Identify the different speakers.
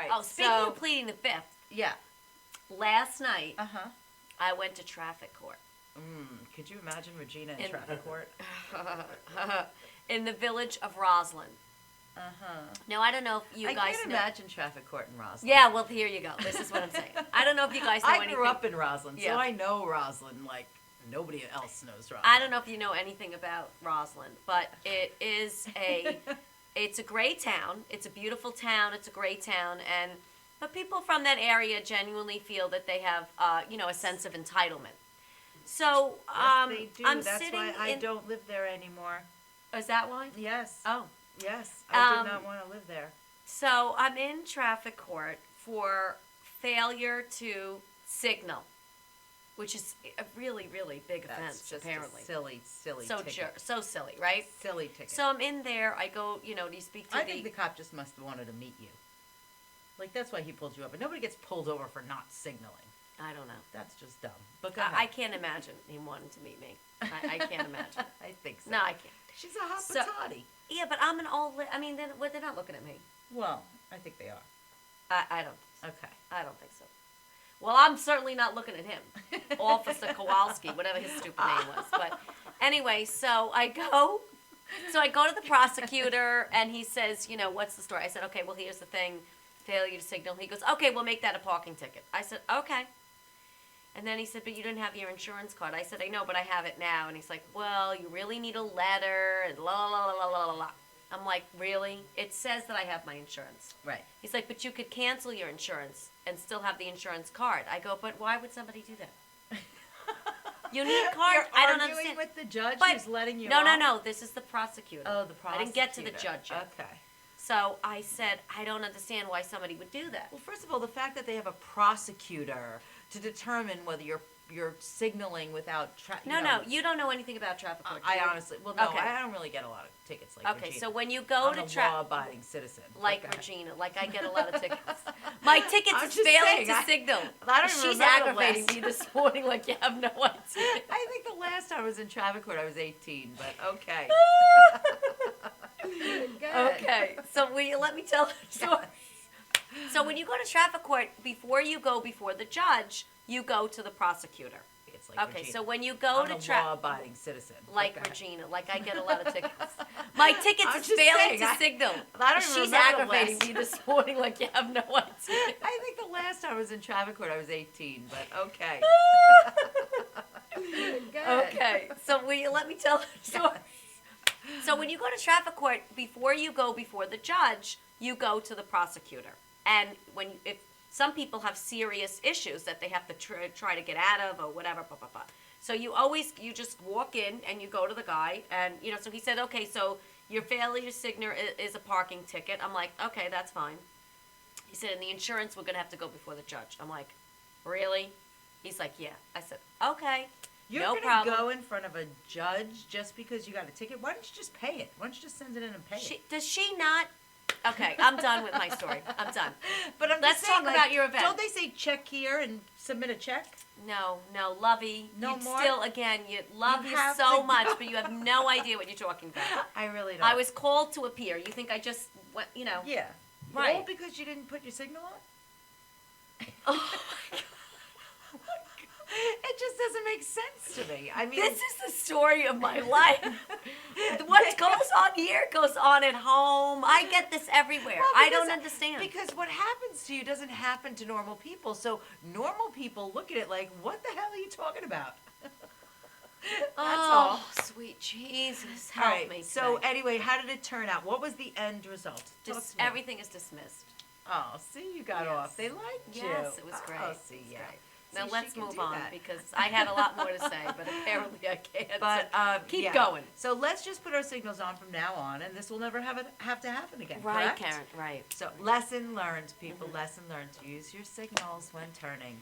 Speaker 1: right.
Speaker 2: Oh, speaking of pleading the fifth,
Speaker 1: yeah.
Speaker 2: last night
Speaker 1: Uh-huh.
Speaker 2: I went to traffic court.
Speaker 1: Could you imagine Regina in traffic court?
Speaker 2: In the village of Roslyn.
Speaker 1: Uh-huh.
Speaker 2: Now, I don't know if you
Speaker 1: I
Speaker 2: guys
Speaker 1: can't
Speaker 2: know.
Speaker 1: imagine traffic court in Roslyn.
Speaker 2: Yeah, well, here you go. This is what I'm saying. I don't know if you guys know anything.
Speaker 1: I grew up in Roslyn,
Speaker 2: Yeah.
Speaker 1: so I know Roslyn like nobody else knows Roslyn.
Speaker 2: I don't know if you know anything about Roslyn, but it is it's a great town. It's a beautiful town. It's a great town, but people from that area genuinely feel that they have, a sense of entitlement. So,
Speaker 1: Yes, they do.
Speaker 2: I'm
Speaker 1: That's
Speaker 2: sitting
Speaker 1: why I
Speaker 2: in.
Speaker 1: don't live there anymore.
Speaker 2: Is that why?
Speaker 1: Yes.
Speaker 2: Oh.
Speaker 1: Yes. I did not want to live there.
Speaker 2: So I'm in traffic court for failure to signal, which is a really, really big
Speaker 1: That's
Speaker 2: offense,
Speaker 1: just
Speaker 2: apparently.
Speaker 1: a silly ticket.
Speaker 2: So silly, right?
Speaker 1: Silly ticket.
Speaker 2: So I'm in there. I go, do you speak to
Speaker 1: I think the cop just must have wanted to meet you. Like, that's why he pulled you up. But nobody gets pulled over for not signaling.
Speaker 2: I don't know.
Speaker 1: That's just dumb. But go
Speaker 2: I
Speaker 1: ahead.
Speaker 2: can't imagine him wanting to meet me. I can't imagine.
Speaker 1: I think so.
Speaker 2: No, I can't.
Speaker 1: She's a hot
Speaker 2: So-
Speaker 1: patati.
Speaker 2: Yeah, but I'm an old. They're not looking at me.
Speaker 1: Well, I think they are.
Speaker 2: I don't.
Speaker 1: Okay.
Speaker 2: I don't think so. Well, I'm certainly not looking at him, Officer Kowalski, whatever his stupid name was. But anyway, so I go to the prosecutor, and he says, what's the story? I said, okay, well, here's the thing, failure to signal. He goes, okay, we'll make that a parking ticket. I said, okay. And then he said, but you didn't have your insurance card. I said, I know, but I have it now. And he's like, well, you really need a letter, and la la la la la la. I'm like, really? It says that I have my insurance.
Speaker 1: Right.
Speaker 2: He's like, but you could cancel your insurance and still have the insurance card. I go, but why would somebody do that? You need a card?
Speaker 1: You're
Speaker 2: I don't
Speaker 1: arguing
Speaker 2: understand.
Speaker 1: with the judge
Speaker 2: But-
Speaker 1: who's letting you
Speaker 2: No,
Speaker 1: off?
Speaker 2: no. This is the prosecutor.
Speaker 1: Oh, the
Speaker 2: I
Speaker 1: prosecutor.
Speaker 2: didn't get to the judge yet.
Speaker 1: Okay.
Speaker 2: So I said, I don't understand why somebody would do that.
Speaker 1: Well, first of all, the fact that they have a prosecutor to determine whether you're signaling without
Speaker 2: No, you don't know anything about traffic court. do
Speaker 1: I
Speaker 2: you?
Speaker 1: honestly, well, no,
Speaker 2: Okay.
Speaker 1: I don't really get a lot of tickets like
Speaker 2: Okay,
Speaker 1: Regina.
Speaker 2: so when you go
Speaker 1: I'm
Speaker 2: to
Speaker 1: a
Speaker 2: traffic,
Speaker 1: law-abiding citizen.
Speaker 2: like
Speaker 1: Okay.
Speaker 2: Regina, like I get a lot of tickets. My tickets
Speaker 1: I'm
Speaker 2: is
Speaker 1: just
Speaker 2: failing
Speaker 1: saying,
Speaker 2: to signal.
Speaker 1: I don't even
Speaker 2: She's
Speaker 1: remember the
Speaker 2: aggravating
Speaker 1: last-
Speaker 2: me this morning like you have no idea.
Speaker 1: I think the last time I was in traffic court, I was 18, but okay. Good.
Speaker 2: Okay, so will you let me tell the story? So when you go to traffic court, before you go before the judge, you go to the prosecutor.
Speaker 1: It's like
Speaker 2: Okay,
Speaker 1: Regina.
Speaker 2: so when you go
Speaker 1: I'm
Speaker 2: to
Speaker 1: a
Speaker 2: traffic,
Speaker 1: law-abiding citizen.
Speaker 2: like
Speaker 1: Okay.
Speaker 2: Regina, like I get a lot of tickets. My tickets
Speaker 1: I'm
Speaker 2: is
Speaker 1: just
Speaker 2: failing
Speaker 1: saying,
Speaker 2: to signal.
Speaker 1: I don't even
Speaker 2: She's
Speaker 1: remember the
Speaker 2: aggravating
Speaker 1: last-
Speaker 2: me this morning like you have no idea.
Speaker 1: I think the last time I was in traffic court, I was 18, but okay. Good.
Speaker 2: Okay, so will you let me tell the story? So when you go to traffic court, before you go before the judge, you go to the prosecutor. And if some people have serious issues that they have to try to get out of or whatever, blah, blah, blah. So you just walk in and you go to the guy and, so he said, okay, so your failure to signal is a parking ticket. I'm like, okay, that's fine. He said, and the insurance, we're going to have to go before the judge. I'm like, really? He's like, yeah. I said, okay.
Speaker 1: You're
Speaker 2: No
Speaker 1: going to
Speaker 2: problem.
Speaker 1: go in front of a judge just because you got a ticket? Why don't you just pay it? Why don't you just send it in and pay it?
Speaker 2: Does she not? Okay, I'm done with my story. I'm done.
Speaker 1: But I'm
Speaker 2: Let's
Speaker 1: just saying,
Speaker 2: talk about your event.
Speaker 1: Don't they say check here and submit a check?
Speaker 2: No, Lovey.
Speaker 1: No
Speaker 2: you
Speaker 1: more?
Speaker 2: Still, again, you love
Speaker 1: You
Speaker 2: you
Speaker 1: have
Speaker 2: so
Speaker 1: to
Speaker 2: much,
Speaker 1: go.
Speaker 2: but you have no idea what you're talking about.
Speaker 1: I really don't.
Speaker 2: I was called to appear. You think I just went,
Speaker 1: Yeah.
Speaker 2: Right.
Speaker 1: All because you didn't put your signal on?
Speaker 2: Oh, my God.
Speaker 1: It just doesn't make sense to me. I mean,
Speaker 2: This is the story of my life. What goes on here goes on at home. I get this everywhere.
Speaker 1: Well,
Speaker 2: I don't
Speaker 1: because-
Speaker 2: understand.
Speaker 1: Because what happens to you doesn't happen to normal people. So normal people look at it like, what the hell are you talking about? That's all.
Speaker 2: Oh, sweet Jesus,
Speaker 1: All
Speaker 2: help
Speaker 1: right.
Speaker 2: me.
Speaker 1: So
Speaker 2: today.
Speaker 1: anyway, how did it turn out? What was the end result? Talk to me.
Speaker 2: Everything is dismissed.
Speaker 1: Oh, see, you got
Speaker 2: Yes.
Speaker 1: off. They liked you.
Speaker 2: Yes, it was great.
Speaker 1: Oh,
Speaker 2: It
Speaker 1: see,
Speaker 2: was
Speaker 1: yeah.
Speaker 2: great.
Speaker 1: See,
Speaker 2: Now
Speaker 1: she
Speaker 2: let's
Speaker 1: can
Speaker 2: move
Speaker 1: do
Speaker 2: on
Speaker 1: that.
Speaker 2: because I had a lot more to say, but apparently I can't.
Speaker 1: But
Speaker 2: Keep
Speaker 1: yeah.
Speaker 2: going.
Speaker 1: So let's just put our signals on from now on, and this will never have to happen again.
Speaker 2: Right,
Speaker 1: correct?
Speaker 2: Karen. Right.
Speaker 1: So lesson learned, people. Lesson learned to use your signals when turning.